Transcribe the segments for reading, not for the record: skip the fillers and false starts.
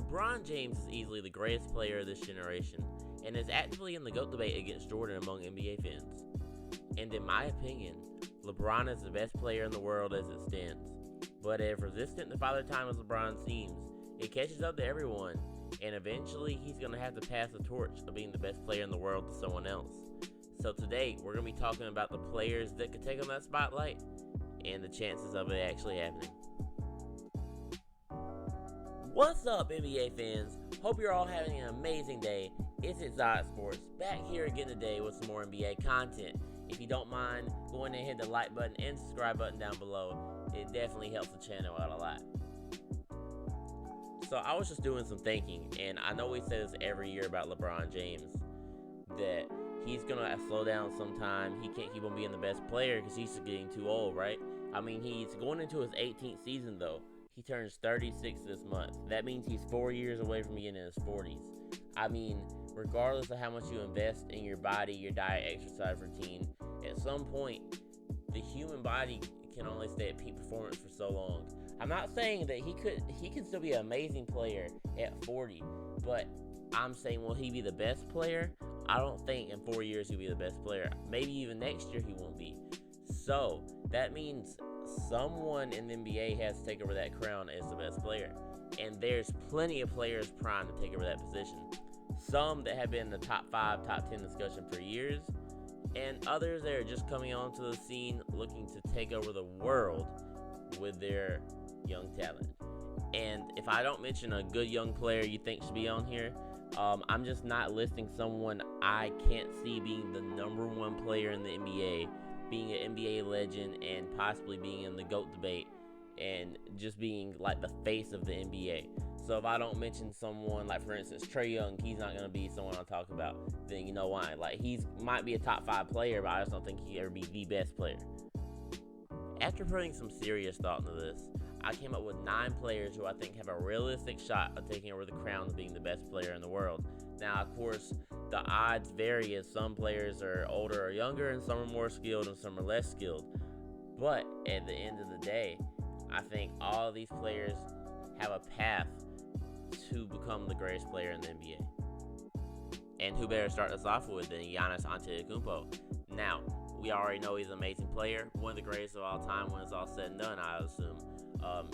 LeBron James is easily the greatest player of this generation and is actively in the GOAT debate against Jordan among NBA fans. And in my opinion, LeBron is the best player in the world as it stands. But as resistant to Father Time as LeBron seems, it catches up to everyone, and eventually he's going to have to pass the torch of being the best player in the world to someone else. So today, we're going to be talking about the players that could take on that spotlight and the chances of it actually happening. What's up, NBA fans? Hope you're all having an amazing day. It's Exotic Sports, back here again today with some more NBA content. If you don't mind, go ahead and hit the like button and subscribe button down below. It definitely helps the channel out a lot. So I was just doing some thinking, and I know we say this every year about LeBron James, that he's going to slow down sometime. He can't keep on being the best player because he's getting too old, right? I mean, he's going into his 18th season, though. He turns 36 this month. That means he's 4 years away from being in his 40s. I mean, regardless of how much you invest in your body, your diet, exercise routine, at some point, the human body can only stay at peak performance for so long. I'm not saying that he can still be an amazing player at 40, but I'm saying, will he be the best player? I don't think in 4 years he'll be the best player. Maybe even next year he won't be. So that means someone in the NBA has to take over that crown as the best player. And there's plenty of players primed to take over that position. Some that have been in the top 5, top 10 discussion for years, and others that are just coming onto the scene looking to take over the world with their young talent. And if I don't mention a good young player you think should be on here, I'm just not listing someone I can't see being the #1 player in the NBA, being an NBA legend, and possibly being in the GOAT debate, and just being like the face of the NBA. So if I don't mention someone like, for instance, Trae Young, he's not going to be someone I'll talk about, then you know why. Like, he might be a top 5 player, but I just don't think he'll ever be the best player. After putting some serious thought into this, I came up with 9 players who I think have a realistic shot of taking over the crown of being the best player in the world. Now, of course, the odds vary as some players are older or younger, and some are more skilled and some are less skilled. But at the end of the day, I think all of these players have a path to become the greatest player in the NBA. And who better start us off with than Giannis Antecumbo? Now, we already know he's an amazing player, one of the greatest of all time when it's all said and done, I assume.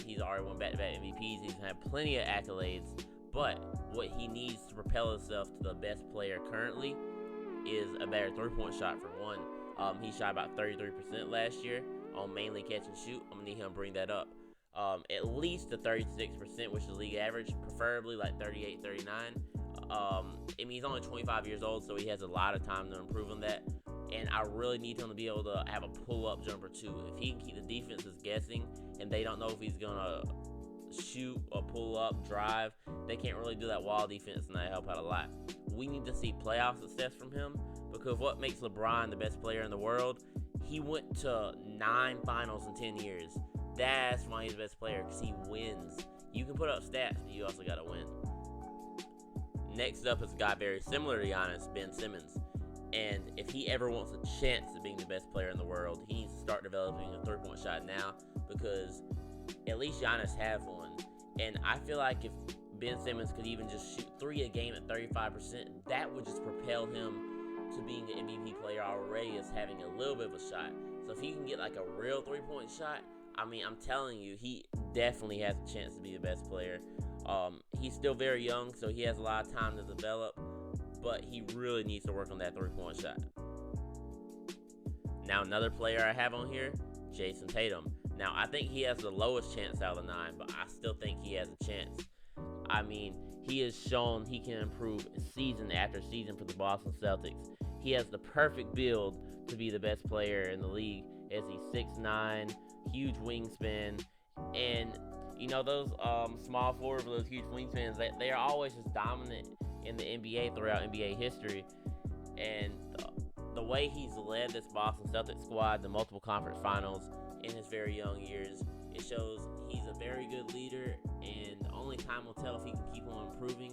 He's already won back-to-back MVPs. He's had plenty of accolades. But what he needs to propel himself to the best player currently is a better three-point shot, for one. He shot about 33% last year on mainly catch and shoot. I'm going to need him to bring that up. At least to 36%, which is league average, preferably like 38, 39. I mean, he's only 25 years old, so he has a lot of time to improve on that. And I really need him to be able to have a pull-up jumper too. If he can keep the defenses guessing and they don't know if he's going to shoot or pull up, drive, they can't really do that wall defense, and that help out a lot. We need to see playoff success from him, because what makes LeBron the best player in the world, he went to 9 finals in 10 years. That's why he's the best player, because he wins. You can put up stats, but you also got to win. Next up is a guy very similar to Giannis, Ben Simmons. And if he ever wants a chance at being the best player in the world, he needs to start developing a three-point shot now, because at least Giannis have one. And I feel like if Ben Simmons could even just shoot 3 a game at 35%, that would just propel him to being an MVP player already as having a little bit of a shot. So if he can get like a real three-point shot, I mean, I'm telling you, he definitely has a chance to be the best player. He's still very young, so he has a lot of time to develop, but he really needs to work on that three-point shot. Now, another player I have on here, Jason Tatum. Now, I think he has the lowest chance out of the 9, but I still think he has a chance. I mean, he has shown he can improve season after season for the Boston Celtics. He has the perfect build to be the best player in the league, as he's 6'9", huge wingspan, and you know, those small forwards with those huge wingspans, they are always just dominant in the NBA throughout NBA history. And the way he's led this Boston Celtics squad to multiple conference finals in his very young years, it shows he's a very good leader, and only time will tell if he can keep on improving.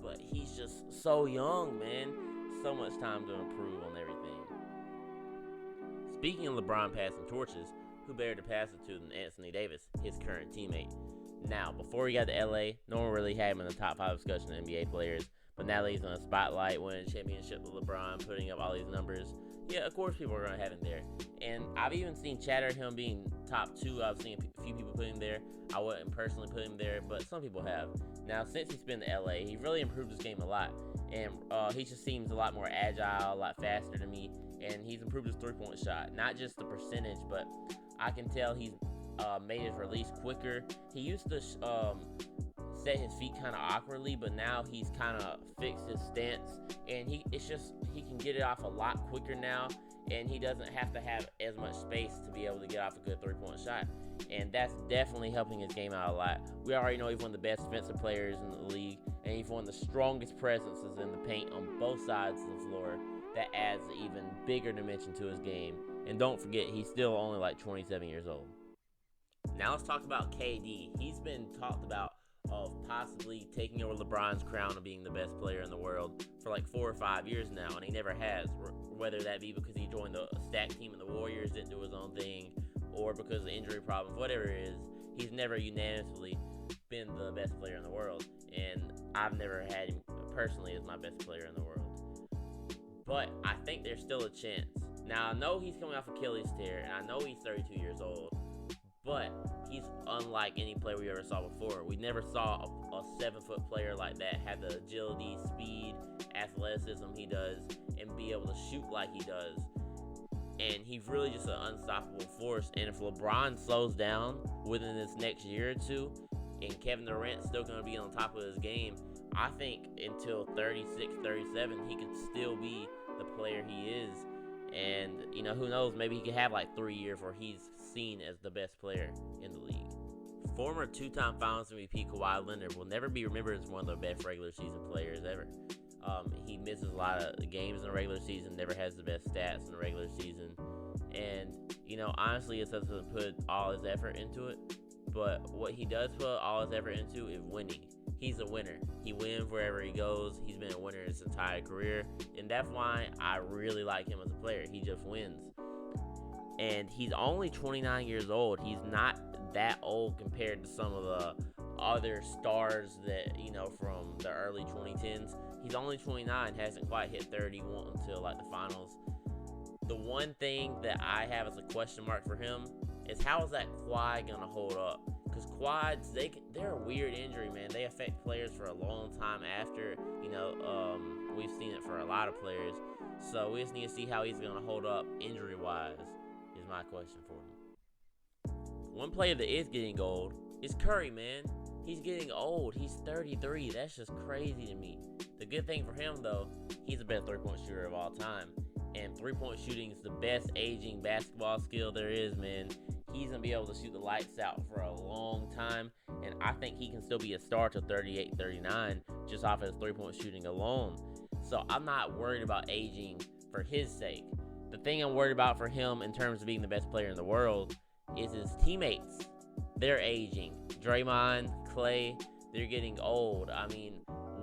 But he's just so young, man. So much time to improve on everything. Speaking of LeBron passing torches, who better to pass it to than Anthony Davis, his current teammate? Now, before he got to LA, no one really had him in the top 5 discussion of NBA players. But now that he's in the spotlight, winning a championship with LeBron, putting up all these numbers, yeah, of course people are going to have him there. And I've even seen chatter of him being top 2. I've seen a few people put him there. I wouldn't personally put him there, but some people have. Now, since he's been to LA, he really improved his game a lot. And he just seems a lot more agile, a lot faster to me. And he's improved his three-point shot. Not just the percentage, but I can tell he's made his release quicker. He used to set his feet kind of awkwardly, but now he's kind of fixed his stance, and he can get it off a lot quicker now, and he doesn't have to have as much space to be able to get off a good three-point shot, and that's definitely helping his game out a lot. We already know he's one of the best defensive players in the league, and he's one of the strongest presences in the paint on both sides of the floor. That adds an even bigger dimension to his game, and don't forget, he's still only like 27 years old. Now let's talk about KD. He's been talked about of possibly taking over LeBron's crown of being the best player in the world for like 4 or 5 years now, and he never has, whether that be because he joined the stacked team in the Warriors, didn't do his own thing, or because of injury problems, whatever it is, he's never unanimously been the best player in the world, and I've never had him personally as my best player in the world. But I think there's still a chance. Now, I know he's coming off Achilles tear, and I know he's 32 years old, but he's unlike any player we ever saw before. We never saw a 7-foot player like that have the agility, speed, athleticism he does, and be able to shoot like he does. And he's really just an unstoppable force. And if LeBron slows down within this next year or two, and Kevin Durant's still going to be on top of his game, I think until 36, 37, he could still be the player he is. And, who knows, maybe he could have like 3 years where he's seen as the best player in the league. Former 2-time Finals MVP Kawhi Leonard will never be remembered as one of the best regular season players ever. He misses a lot of games in the regular season, never has the best stats in the regular season. And, honestly, it doesn't put all his effort into it. But what he does put all his effort into is winning. He's a winner. He wins wherever he goes. He's been a winner his entire career. And that's why I really like him as a player. He just wins. And he's only 29 years old. He's not that old compared to some of the other stars that, from the early 2010s. He's only 29, hasn't quite hit 31 until like the finals. The one thing that I have as a question mark for him is how is that Kawhi going to hold up? Because quads, they're a weird injury, man. They affect players for a long time after, we've seen it for a lot of players. So we just need to see how he's going to hold up injury-wise is my question for him. One player that is getting old is Curry, man. He's getting old. He's 33. That's just crazy to me. The good thing for him, though, he's the best three-point shooter of all time. And three-point shooting is the best aging basketball skill there is, man. He's going to be able to shoot the lights out for a long time. And I think he can still be a star till 38, 39 just off his three-point shooting alone. So I'm not worried about aging for his sake. The thing I'm worried about for him in terms of being the best player in the world is his teammates. They're aging. Draymond, Clay, they're getting old. I mean,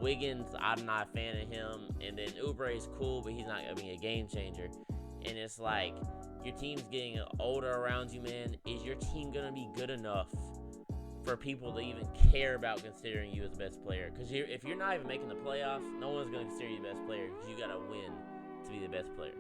Wiggins, I'm not a fan of him. And then Oubre is cool, but he's not going to be a game changer. And it's like, your team's getting older around you, man. Is your team going to be good enough for people to even care about considering you as the best player? Because if you're not even making the playoffs, no one's going to consider you the best player because you got to win to be the best player.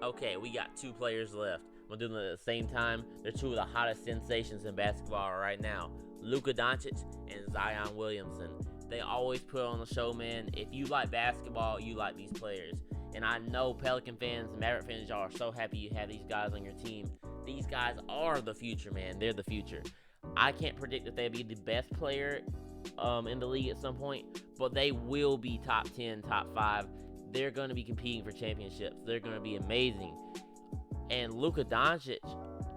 Okay, we got 2 players left. I'm doing them at the same time. They're 2 of the hottest sensations in basketball right now. Luka Doncic and Zion Williamson. They always put on the show, man. If you like basketball, you like these players. And I know Pelican fans and Maverick fans, y'all are so happy you have these guys on your team. These guys are the future, man. They're the future. I can't predict that they'll be the best player in the league at some point, but they will be top 10, top 5. They're going to be competing for championships. They're going to be amazing. And Luka Doncic,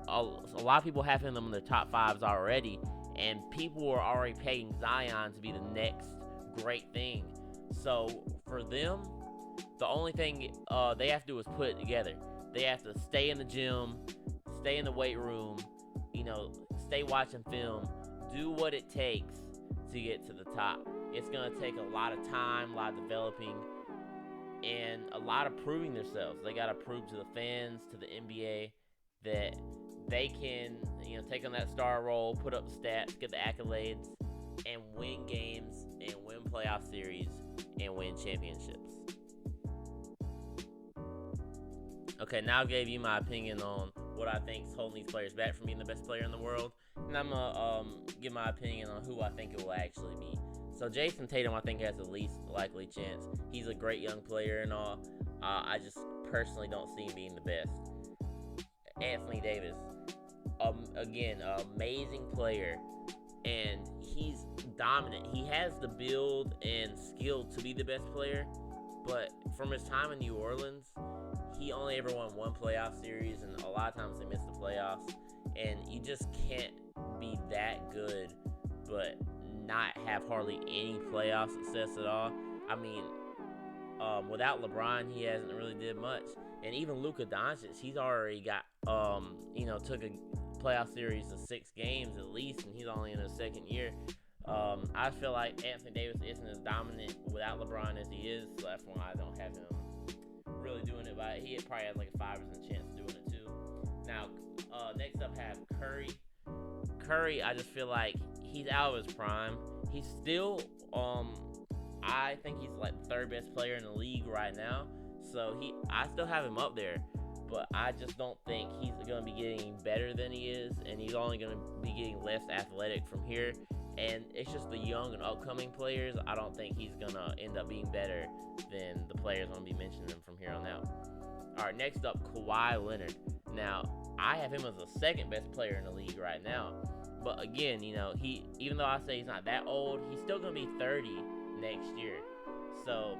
a lot of people have him in their top 5s already, and people are already pegging Zion to be the next great thing. So for them, the only thing they have to do is put it together. They have to stay in the gym, stay in the weight room, stay watching film, do what it takes to get to the top. It's going to take a lot of time, a lot of developing, and a lot of proving themselves. They got to prove to the fans, to the NBA, that they can, take on that star role, put up stats, get the accolades, and win games, and win playoff series, and win championships. Okay, now I gave you my opinion on what I think is holding these players back from being the best player in the world. And I'm going to give my opinion on who I think it will actually be. So Jason Tatum, I think, has the least likely chance. He's a great young player and all. I just personally don't see him being the best. Anthony Davis, again, amazing player. And he's dominant. He has the build and skill to be the best player. But from his time in New Orleans, he only ever won one playoff series, and a lot of times they missed the playoffs. And you just can't be that good, but not have hardly any playoff success at all. I mean, without LeBron, he hasn't really did much. And even Luka Doncic, he's already got, took a playoff series of 6 games at least, and he's only in his second year. I feel like Anthony Davis isn't as dominant without LeBron as he is, so that's why I don't have him really doing it. But he probably has like a 5% chance of doing it too. Now, next up have Curry. Curry, I just feel like he's out of his prime. He's still, I think he's like the 3rd best player in the league right now. So I still have him up there, but I just don't think he's going to be getting better than he is, and he's only going to be getting less athletic from here. And it's just the young and upcoming players. I don't think he's going to end up being better than the players I'm going to be mentioning from here on out. All right, next up, Kawhi Leonard. Now, I have him as the 2nd best player in the league right now. But again, he, even though I say he's not that old, he's still going to be 30 next year. So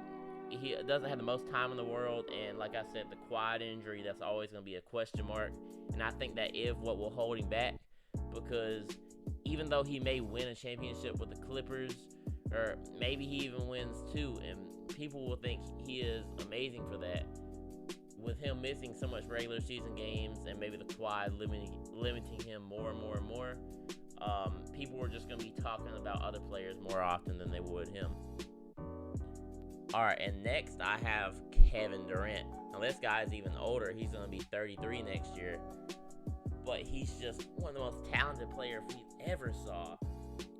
he doesn't have the most time in the world. And like I said, the quad injury, that's always going to be a question mark. And I think that is what will hold him back, because even though he may win a championship with the Clippers, or maybe he even wins 2, and people will think he is amazing for that, with him missing so much regular season games and maybe the quad limiting him more and more and more, people are just going to be talking about other players more often than they would him. Alright, and next I have Kevin Durant. Now this guy's even older. He's going to be 33 next year. But he's just one of the most talented players we ever saw.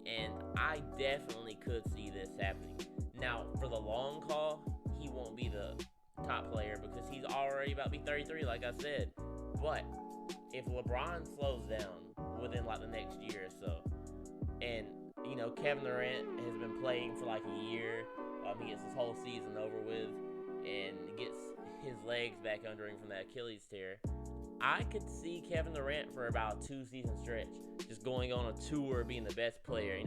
And I definitely could see this happening. Now, for the long haul, he won't be the top player because he's already about to be 33, like I said. But if LeBron slows down within like the next year or so, and Kevin Durant has been playing for like a year, he gets his whole season over with and gets his legs back under him from that Achilles tear, I could see Kevin Durant for about a 2-season stretch, just going on a tour, being the best player.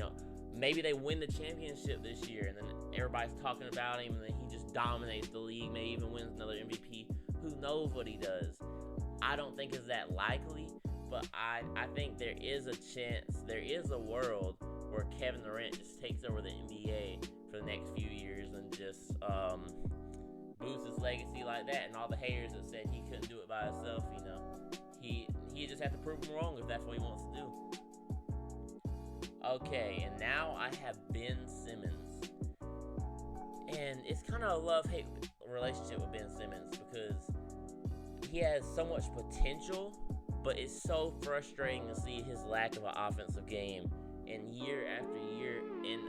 Maybe they win the championship this year, and then everybody's talking about him, and then he just dominates the league, maybe even wins another MVP. Who knows what he does? I don't think it's that likely, but I think there is a chance, there is a world where Kevin Durant just takes over the NBA for the next few years and just boosts his legacy like that, and all the haters that said he couldn't do it by himself, he just has to prove them wrong if that's what he wants to do. Okay, and now I have Ben Simmons. And it's kind of a love-hate relationship with Ben Simmons because he has so much potential, but it's so frustrating to see his lack of an offensive game. And year after year, and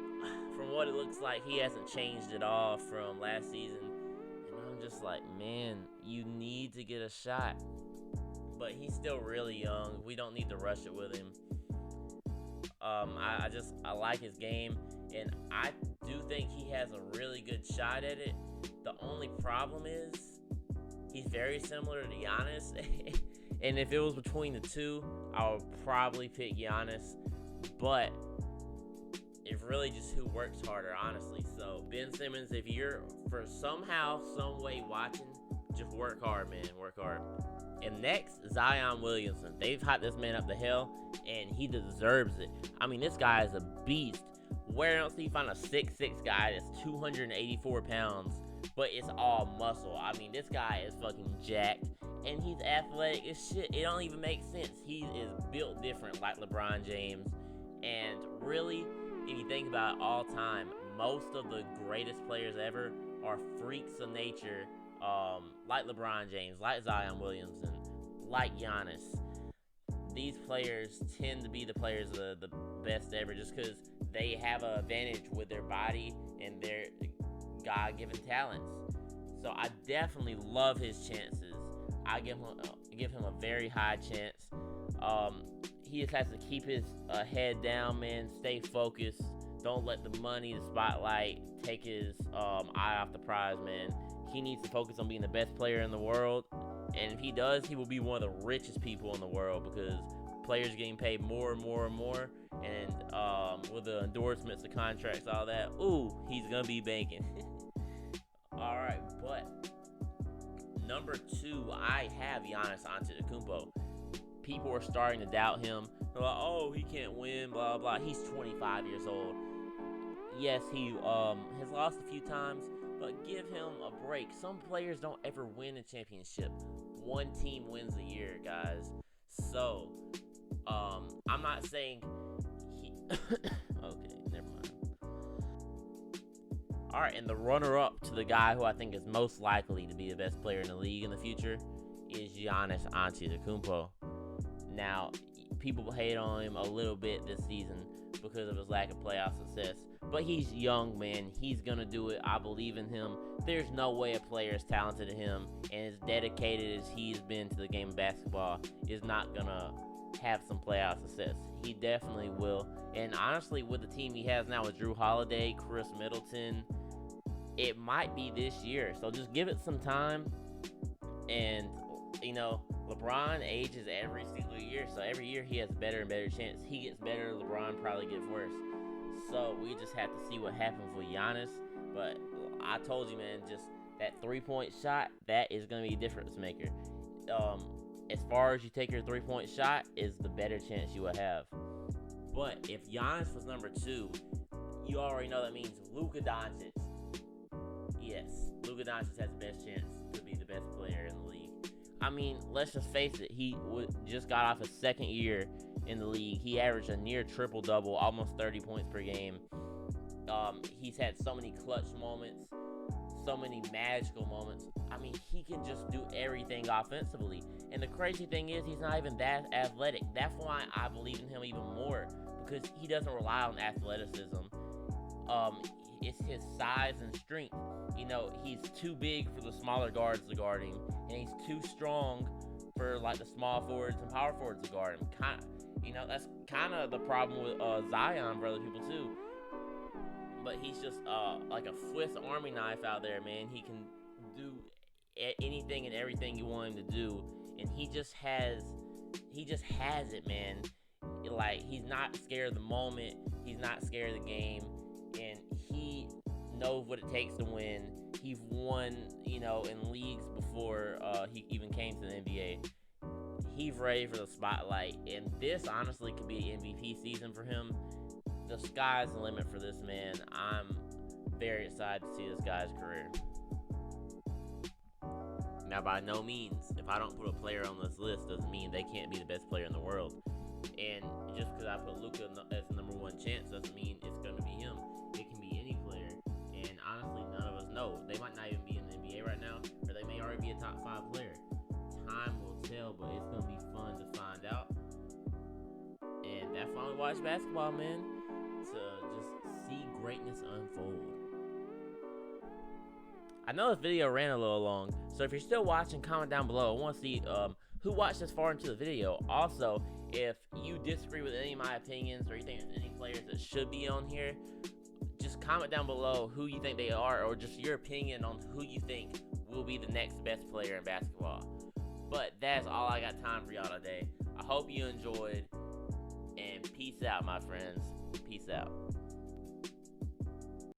from what it looks like, he hasn't changed at all from last season. And I'm just like, man, you need to get a shot. But he's still really young. We don't need to rush it with him. I like his game, and I do think he has a really good shot at it. The only problem is he's very similar to Giannis. And if it was between the two, I would probably pick Giannis. But it's really just who works harder, honestly. So Ben Simmons, if you're for somehow, some way watching, just work hard, man. Work hard. And next, Zion Williamson. They've hyped this man up to hell, and he deserves it. I mean, this guy is a beast. Where else do you find a 6'6" guy that's 284 pounds, but it's all muscle? I mean, this guy is fucking jacked, and he's athletic as shit. It don't even make sense. He is built different like LeBron James. And really, if you think about it, all time, most of the greatest players ever are freaks of nature, like LeBron James, like Zion Williamson, like Giannis. these players tend to be the players of the best ever just because they have an advantage with their body and their God-given talents. So I definitely love his chances. I give him a very high chance. He just has to keep his head down, man. Stay focused. Don't let the money, the spotlight, take his eye off the prize, man. He needs to focus on being the best player in the world. And if he does, he will be one of the richest people in the world because players are getting paid more and more and more. And with the endorsements, the contracts, all that, he's going to be banking. All right, but number 2, I have Giannis Antecumbo. People are starting to doubt him. They're like, oh, he can't win, blah, blah. He's 25 years old. Yes, he has lost a few times, but give him a break. Some players don't ever win a championship. One team wins a year, guys. So, I'm not saying he... Okay, never mind. All right, and the runner-up to the guy who I think is most likely to be the best player in the league in the future is Giannis Antecumbo. Now, people hate on him a little bit this season because of his lack of playoff success. But he's young, man. He's going to do it. I believe in him. There's no way a player as talented as him and as dedicated as he's been to the game of basketball is not going to have some playoff success. He definitely will. And honestly, with the team he has now with Jrue Holiday, Chris Middleton, it might be this year. So just give it some time. And, LeBron ages every single year, so every year he has better and better chance. He gets better, LeBron probably gets worse. So we just have to see what happens with Giannis. But I told you, man, just that 3-point shot, that is going to be a difference maker. As far as you take your 3-point shot, is the better chance you will have. But if Giannis was number 2, you already know that means Luka Doncic. Yes, Luka Doncic has the best chance to be the best player in the league. I mean, let's just face it. He just got off his second year in the league. He averaged a near triple-double, almost 30 points per game. He's had so many clutch moments, so many magical moments. I mean, he can just do everything offensively. And the crazy thing is, he's not even that athletic. That's why I believe in him even more, because he doesn't rely on athleticism. It's his size and strength. He's too big for the smaller guards to guard him, and he's too strong for the small forwards and power forwards to guard him. That's kind of the problem with Zion for other people too. But he's just like a Swiss Army knife out there, man. He can do anything and everything you want him to do, and he just has it, man. He's not scared of the moment. He's not scared of the game, and he knows what it takes to win. He's won, in leagues before he even came to the NBA. He's ready for the spotlight, and this honestly could be an MVP season for him. The sky's the limit for this man. I'm very excited to see this guy's career. Now, by no means, if I don't put a player on this list, doesn't mean they can't be the best player in the world. And just because I put Luka as the number 1 chance doesn't mean it's going to be him. It can be any player. And honestly, none of us know. They might not even be in the NBA right now, or they may already be a top 5 player. Time will tell, but it's going to be fun to find out. And that's why we watch basketball, man. To just see greatness unfold. I know this video ran a little long, so if you're still watching, comment down below. I want to see who watched this far into the video. Also, if you disagree with any of my opinions or you think there's any players that should be on here, just comment down below who you think they are, or just your opinion on who you think will be the next best player in basketball. But that's all I got time for y'all today. I hope you enjoyed, and peace out, my friends. Peace out.